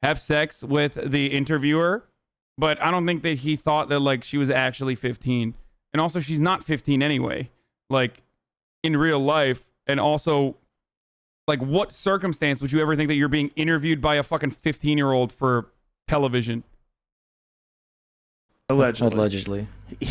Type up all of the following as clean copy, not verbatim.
have sex with the interviewer, but I don't think that he thought that like she was actually 15. And also she's not 15 anyway, like in real life. And also, like, what circumstance would you ever think that you're being interviewed by a fucking 15-year-old for television? Allegedly.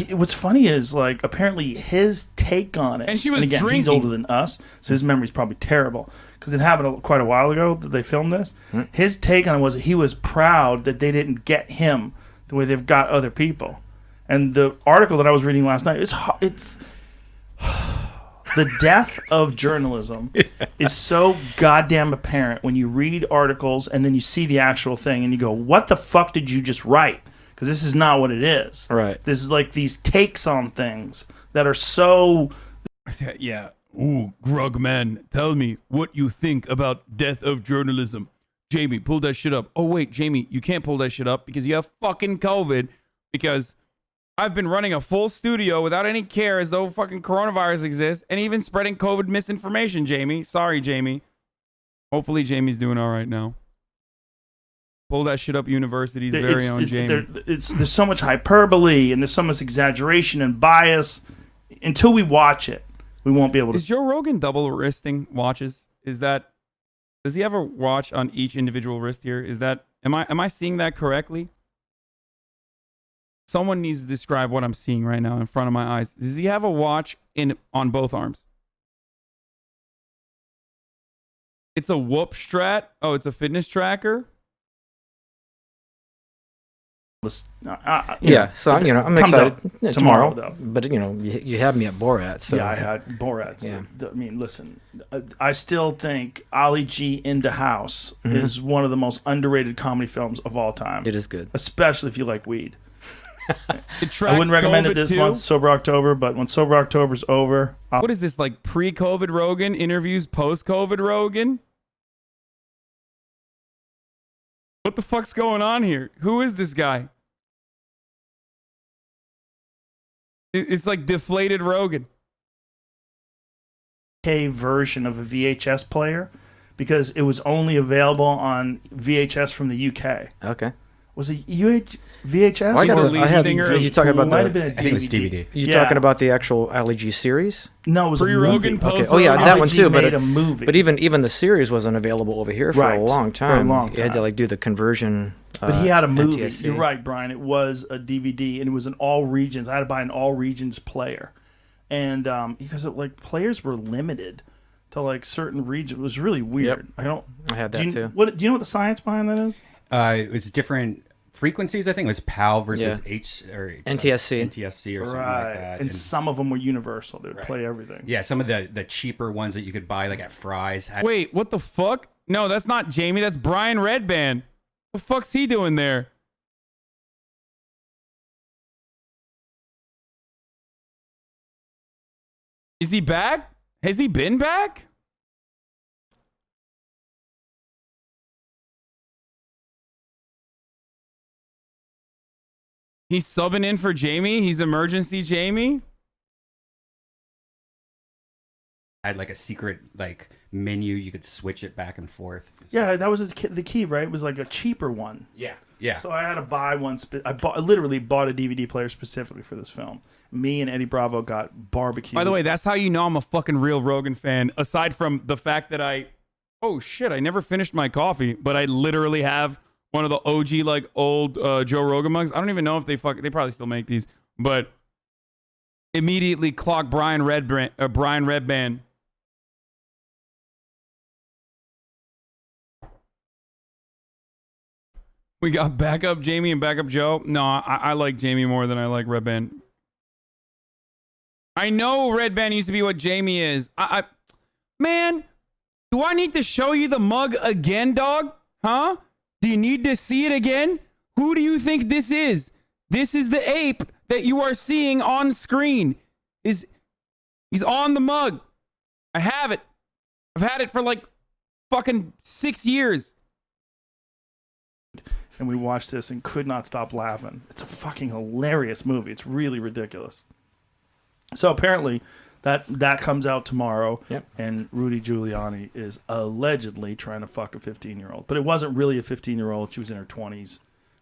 What's funny is, like, apparently his take on it, and she was again, drinking. He's older than us, so his memory's probably terrible because it happened quite a while ago that they filmed this. His take on it was he was proud that they didn't get him the way they've got other people. And the article that I was reading last night, it's the death of journalism is so goddamn apparent when you read articles and then you see the actual thing and you go, what the fuck did you just write? Because this is not what it is. Right. This is like these takes on things that are so... Yeah. Ooh, Grugman, tell me what you think about death of journalism. Jamie, pull that shit up. Oh, wait, Jamie, you can't pull that shit up because you have fucking COVID. Because I've been running a full studio without any care as though fucking coronavirus exists and even spreading COVID misinformation, Jamie. Sorry, Jamie. Hopefully Jamie's doing all right now. Pull that shit up, University's very own Jamie. There's so much hyperbole and there's so much exaggeration and bias. Until we watch it, we won't be able to... Is Joe Rogan double wristing watches? Does he have a watch on each individual wrist here? Am I seeing that correctly? Someone needs to describe what I'm seeing right now in front of my eyes. Does he have a watch on both arms? It's a Whoop Strat. Oh, it's a fitness tracker. Yeah, so I'm excited tomorrow. Though. But you had me at Borat. So yeah, I had Borat. Yeah. I mean, listen, I still think Ali G in the House is one of the most underrated comedy films of all time. It is good, especially if you like weed. I wouldn't recommend it this month, Sober October, but when Sober October's over... What is this, like pre-COVID Rogan interviews, post-COVID Rogan? What the fuck's going on here? Who is this guy? It's like deflated Rogan. Version of a VHS player because it was only available on VHS from the UK. Okay. Was it VHS? You talking about I think it was DVD. You talking about the actual Ali G series? No, it was pre-Rogan, a movie. post. Okay. Oh yeah, that one too. Made a movie. But even the series wasn't available over here for a long time. You had to like do the conversion. But he had a movie. NTSC. You're right, Brian. It was a DVD, and it was an all regions. I had to buy an all regions player, and because players were limited to like certain regions. It was really weird. Yep. I had that too. Do you know what the science behind that is? It was different frequencies. I think it was PAL versus NTSC. NTSC or something like that. And some of them were universal. They would play everything. Yeah, some of the cheaper ones that you could buy like at Fry's. Wait, what the fuck? No, that's not Jamie. That's Brian Redband. What the fuck's he doing there? Is he back? Has he been back? He's subbing in for Jamie? He's emergency Jamie? Had like a secret like menu. You could switch it back and forth. Yeah, that was the key, right? It was like a cheaper one. Yeah. So I had to buy one. I literally bought a DVD player specifically for this film. Me and Eddie Bravo got barbecue. By the way, that's how you know I'm a fucking real Rogan fan. Aside from the fact that I never finished my coffee, but I literally have one of the OG like old Joe Rogan mugs. I don't even know if they probably still make these, but immediately clock Brian Redband. We got backup Jamie and backup Joe. No, I like Jamie more than I like Redband. I know Redband used to be what Jamie is. Man, do I need to show you the mug again, dog? Huh? Do you need to see it again? Who do you think this is? This is the ape that you are seeing on screen. He's on the mug. I have it. I've had it for like fucking 6 years. And we watched this and could not stop laughing. It's a fucking hilarious movie. It's really ridiculous. So apparently, That comes out tomorrow. Yep. And Rudy Giuliani is allegedly trying to fuck a 15-year-old. But it wasn't really a 15-year-old. She was in her 20s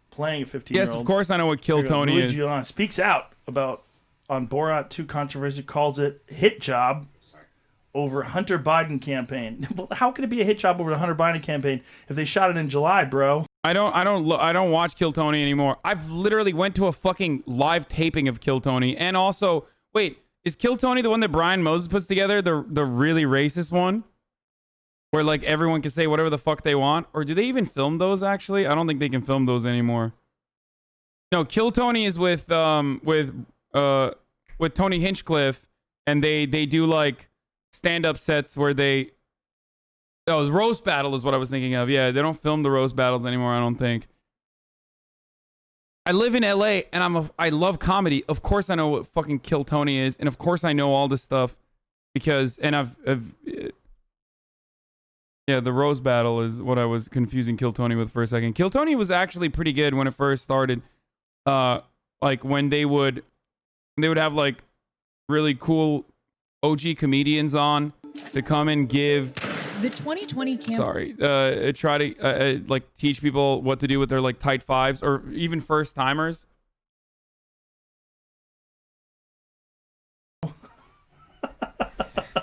playing a 15-year-old. Yes, of course I know what Kill Tony Rudy is. Giuliani speaks out about on Borat 2 controversy, calls it hit job over Hunter Biden campaign. Well, how could it be a hit job over the Hunter Biden campaign if they shot it in July, bro? I don't watch Kill Tony anymore. I've literally went to a fucking live taping of Kill Tony, and also wait, is Kill Tony the one that Brian Moses puts together, the really racist one, where like everyone can say whatever the fuck they want, or do they even film those? Actually, I don't think they can film those anymore. No, Kill Tony is with Tony Hinchcliffe, and they do like stand-up sets where they. Oh, the roast battle is what I was thinking of. Yeah, they don't film the roast battles anymore, I don't think. I live in LA and I love comedy. Of course I know what fucking Kill Tony is, and of course I know all this stuff because the roast battle is what I was confusing Kill Tony with for a second. Kill Tony was actually pretty good when it first started. Like when they would have like really cool OG comedians on to come and give the 2020 campaign. Sorry, try to like teach people what to do with their like tight fives or even first timers.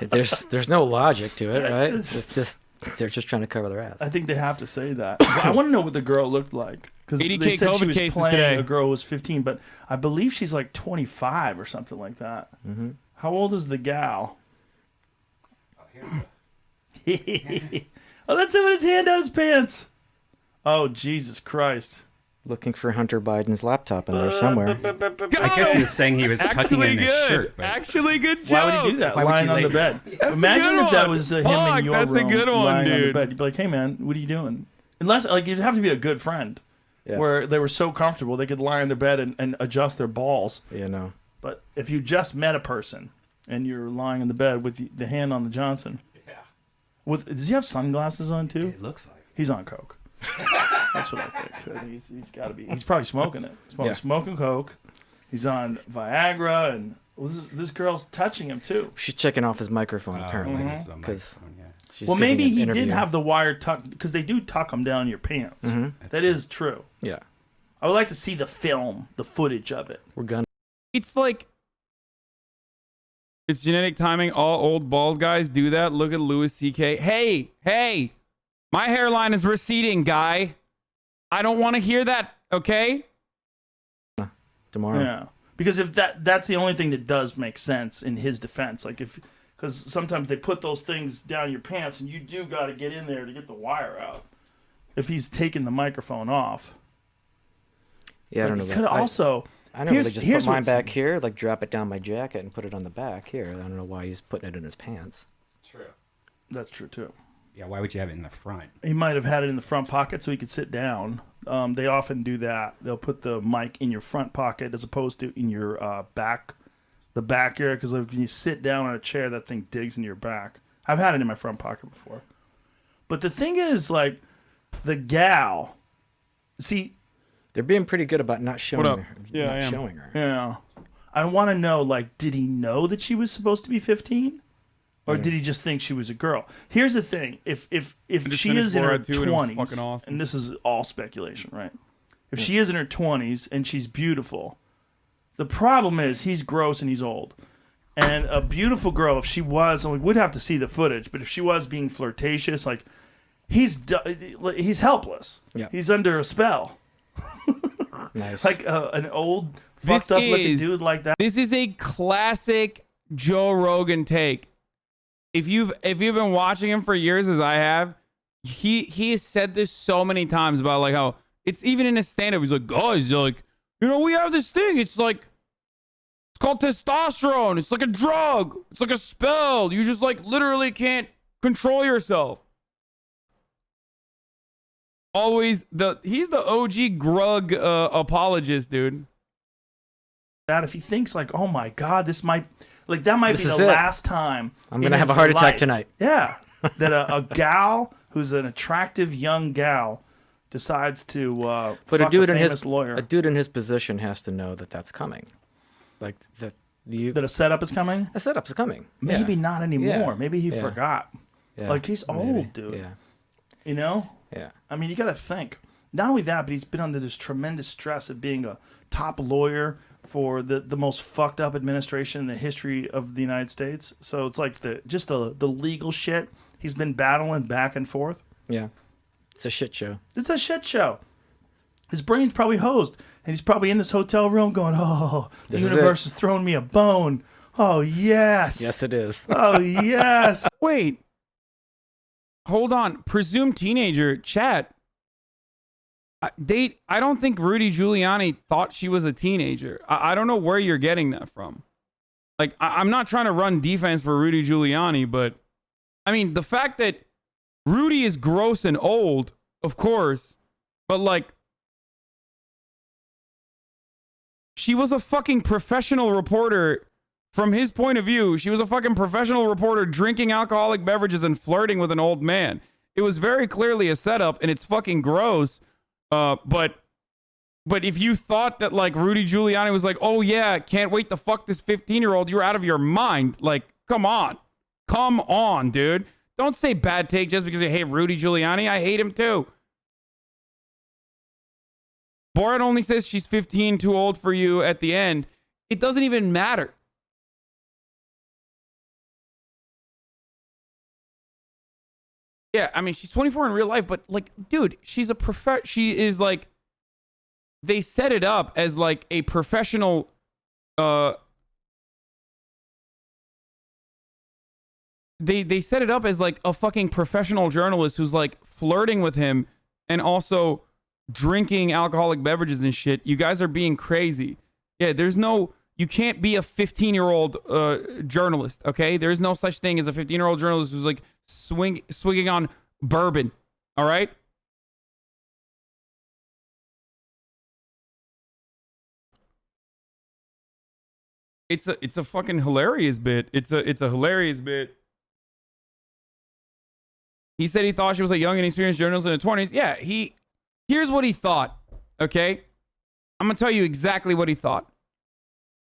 There's no logic to it, right? It's just they're just trying to cover their ass. I think they have to say that. I want to know what the girl looked like because they 80K said she COVID was cases playing today. a girl who was 15, but I believe she's like 25 or something like that. Mm-hmm. How old is the gal? Oh, that's him with his hand down his pants. Oh, Jesus Christ. Looking for Hunter Biden's laptop in there somewhere. I guess he was saying he was tucking in his shirt. But Actually, good job. Why would he do that? Why would Lying you on the lay- bed. That's a Imagine good if that one. was him Fuck, in your that's a room good one, lying on the dude. bed. You'd be like, hey, man, what are you doing? Unless, like, you'd have to be a good friend Yeah. where they were so comfortable they could lie on their bed and adjust their balls. You know. But if you just met a person and you're lying in the bed with the hand on the Johnson. Yeah. Does he have sunglasses on, too? it looks like. He's on coke. That's what I think. He's got to be. He's probably smoking it. Smoking coke. He's on Viagra, and this girl's touching him too. She's checking off his microphone apparently. Mhm. She's Well, giving maybe an he interview. did have the wire tucked because they do tuck them down your pants. Mhm. That is true. Yeah, I would like to see the footage of it. we're gonna. It's like it's genetic timing. All old bald guys do that. Look at Louis C.K. Hey, my hairline is receding, guy. I don't want to hear that. Okay. Tomorrow. Yeah, because if that's the only thing that does make sense in his defense. Like because sometimes they put those things down your pants, and you do got to get in there to get the wire out. If he's taking the microphone off. Yeah, I don't know. He could also. I know they just put mine back here, like drop it down my jacket and put it on the back here. I don't know why he's putting it in his pants. True. That's true too. Yeah, why would you have it in the front? He might have had it in the front pocket so he could sit down. They often do that. They'll put the mic in your front pocket as opposed to in your the back area, because when you sit down on a chair, that thing digs into your back. I've had it in my front pocket before. But the thing is, like, the gal, see, they're being pretty good about not showing up? her. Yeah, not I am. showing her. yeah, I want to know, like, did he know that she was supposed to be 15? Or did he just think she was a girl? Here's the thing: if just she finished is in her Borat 2 and it was 20s, fucking awesome. and this is all speculation, right? If she is in her 20s and she's beautiful, the problem is he's gross and he's old. And a beautiful girl, if she was, and we would have to see the footage, but if she was being flirtatious, like he's helpless. Yeah. He's under a spell. Nice. Like an old fucked up looking dude like that. This is a classic Joe Rogan take. If you've been watching him for years, as I have, he has said this so many times about like how it's even in his stand-up. He's like, guys, like, you know, we have this thing. It's like, it's called testosterone. It's like a drug. It's like a spell. You just like literally can't control yourself. Always he's the OG grug apologist, dude. That if he thinks like, oh my God, this might be the last time I'm gonna have a heart attack tonight. Yeah, that a gal who's an attractive young gal decides to But fuck a dude in famous his lawyer. a dude in his position has to know that that's coming. Like that that a setup is coming? A setup's coming. Maybe not anymore. Yeah. Maybe he Yeah. forgot. Yeah. Like, he's Maybe. old, dude. Yeah. You know? Yeah. I mean, you got to think. Not only that, but he's been under this tremendous stress of being a top lawyer for the most fucked up administration in the history of the United States. So it's like the legal shit he's been battling back and forth. Yeah. It's a shit show. It's a shit show. His brain's probably hosed, and he's probably in this hotel room going, "Oh, the universe is throwing me a bone. Oh yes, Yes, it is. oh yes." Wait. Hold on. Presumed teenager, chat. I don't think Rudy Giuliani thought she was a teenager. I don't know where you're getting that from. Like, I'm not trying to run defense for Rudy Giuliani, but I mean, the fact that Rudy is gross and old, of course, but like, she was a fucking professional reporter. From his point of view, she was a fucking professional reporter drinking alcoholic beverages and flirting with an old man. It was very clearly a setup, and it's fucking gross. But if you thought that like Rudy Giuliani was like, oh yeah, can't wait to fuck this 15-year-old, you're out of your mind. Like, come on, dude. Don't say bad take just because you hate Rudy Giuliani. I hate him too. Borat only says she's 15, too old for you at the end. It doesn't even matter. Yeah, I mean, she's 24 in real life, but like, dude, she's a she is like, they set it up as like a professional, they set it up as like a fucking professional journalist who's like flirting with him and also drinking alcoholic beverages and shit. You guys are being crazy. Yeah, you can't be a 15-year-old journalist, okay? There is no such thing as a 15-year-old journalist who's like swinging on bourbon, all right? It's a fucking hilarious bit. It's a hilarious bit. He said he thought she was a young and experienced journalist in her 20s. Yeah, here's what he thought, okay? I'm going to tell you exactly what he thought.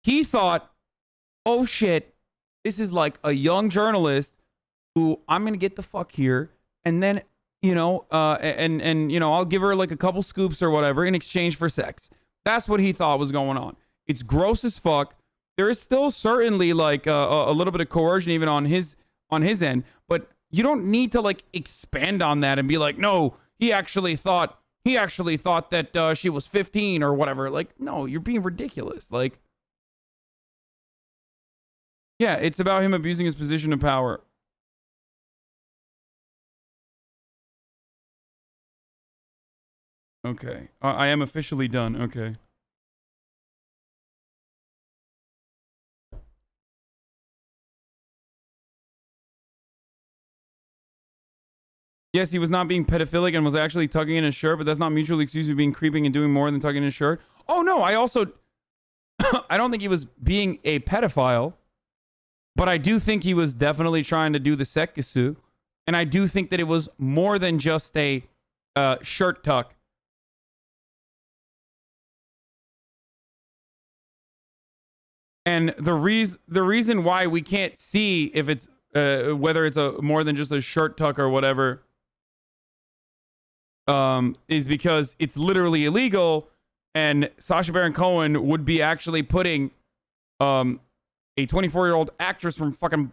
He thought, oh shit, this is like a young journalist who I'm going to get the fuck here. And then, you know, I'll give her like a couple scoops or whatever in exchange for sex. That's what he thought was going on. It's gross as fuck. There is still certainly like a little bit of coercion even on his end, but you don't need to like expand on that and be like, no, he actually thought that she was 15 or whatever. Like, no, you're being ridiculous. Like, yeah, it's about him abusing his position of power. Okay, I am officially done. Okay. Yes, he was not being pedophilic and was actually tugging in his shirt, but that's not mutually exclusive being creeping and doing more than tugging in his shirt. Oh, no, I also... I don't think he was being a pedophile, but I do think he was definitely trying to do the sekissu, and I do think that it was more than just a shirt tuck. And the reason why we can't see if it's whether it's a more than just a shirt tuck or whatever is because it's literally illegal, and Sacha Baron Cohen would be actually putting a 24-year-old actress from fucking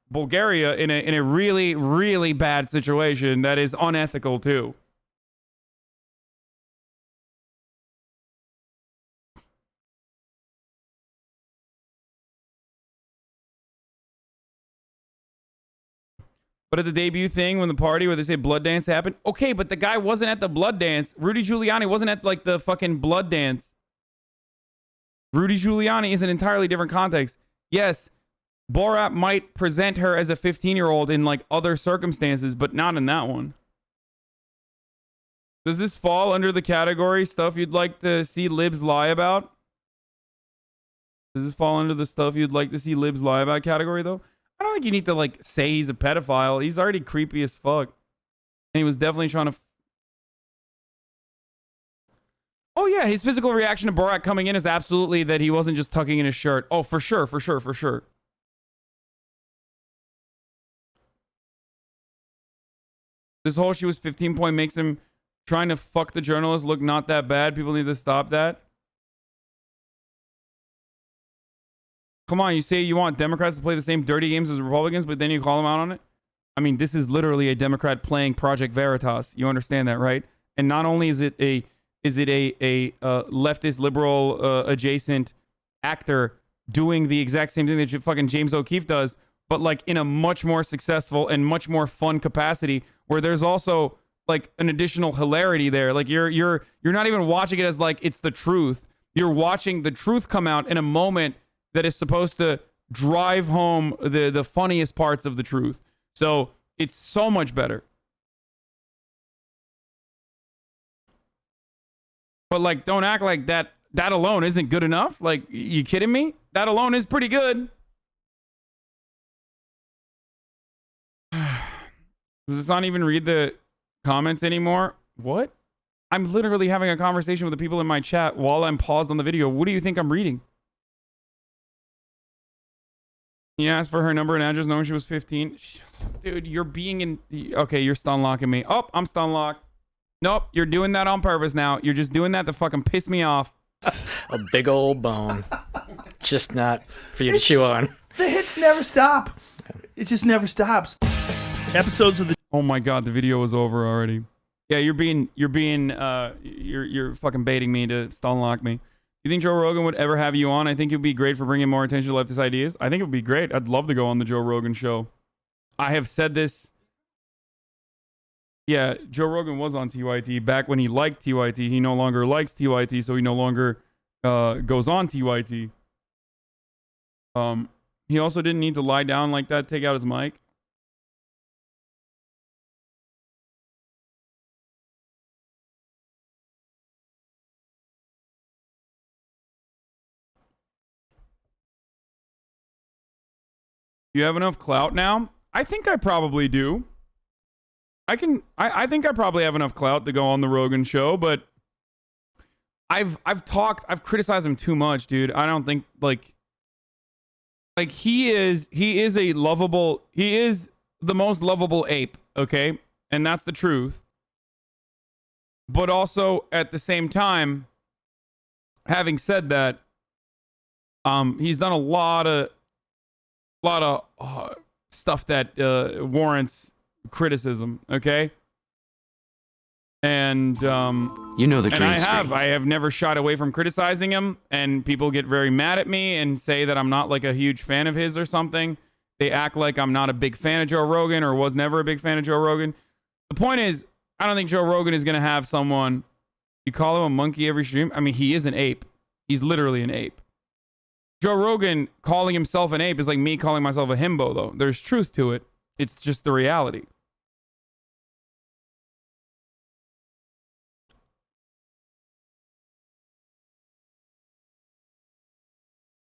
Bulgaria in a really, really bad situation that is unethical too. But at the debut thing, when the party where they say blood dance happened, okay, but the guy wasn't at the blood dance. Rudy Giuliani wasn't at like the fucking blood dance. Rudy Giuliani is an entirely different context. Yes, Borat might present her as a 15-year-old in like other circumstances, but not in that one. Does this fall under the category stuff you'd like to see libs lie about? Does this fall under the stuff you'd like to see libs lie about category though? I don't think you need to like say he's a pedophile. He's already creepy as fuck. And he was definitely trying to... Oh yeah, his physical reaction to Borat coming in is absolutely that he wasn't just tucking in his shirt. Oh, for sure, for sure, for sure. This whole she was 15 point makes him trying to fuck the journalist look not that bad. People need to stop that. Come on, you say you want Democrats to play the same dirty games as Republicans, but then you call them out on it? I mean, this is literally a Democrat playing Project Veritas. You understand that, right? And not only is it a leftist liberal adjacent actor doing the exact same thing that fucking James O'Keefe does, but like in a much more successful and much more fun capacity, where there's also like an additional hilarity there. Like you're not even watching it as like it's the truth. You're watching the truth come out in a moment that is supposed to drive home the funniest parts of the truth. So it's so much better. But like, don't act like that alone isn't good enough. Like, you kidding me? That alone is pretty good. Does this not even read the comments anymore? What? I'm literally having a conversation with the people in my chat while I'm paused on the video. What do you think I'm reading? He asked for her number and address knowing she was 15. Dude, you're being in... Okay, you're stun locking me. Oh, I'm stun locked. Nope, you're doing that on purpose now. You're just doing that to fucking piss me off. A big old bone. Just not for you to chew on. The hits never stop. It just never stops. Episodes of the... Oh my god, the video was over already. Yeah, you're fucking baiting me to stun lock me. You think Joe Rogan would ever have you on? I think it would be great for bringing more attention to leftist ideas. I think it would be great. I'd love to go on the Joe Rogan show. I have said this. Yeah, Joe Rogan was on TYT back when he liked TYT. He no longer likes TYT, so he no longer goes on TYT. He also didn't need to lie down like that, take out his mic. You have enough clout now? I think I probably do. I think I probably have enough clout to go on the Rogan show, but I've criticized him too much, dude. I don't think like he is the most lovable ape, okay? And that's the truth. But also at the same time, having said that, he's done a lot of stuff that warrants criticism, okay? And you know the green and screen. I have never shied away from criticizing him, and people get very mad at me and say that I'm not like a huge fan of his or something. They act like I'm not a big fan of Joe Rogan or was never a big fan of Joe Rogan. The point is, I don't think Joe Rogan is going to have someone, you call him a monkey every stream. I mean, he is an ape. He's literally an ape. Joe Rogan calling himself an ape is like me calling myself a himbo, though. There's truth to it. It's just the reality.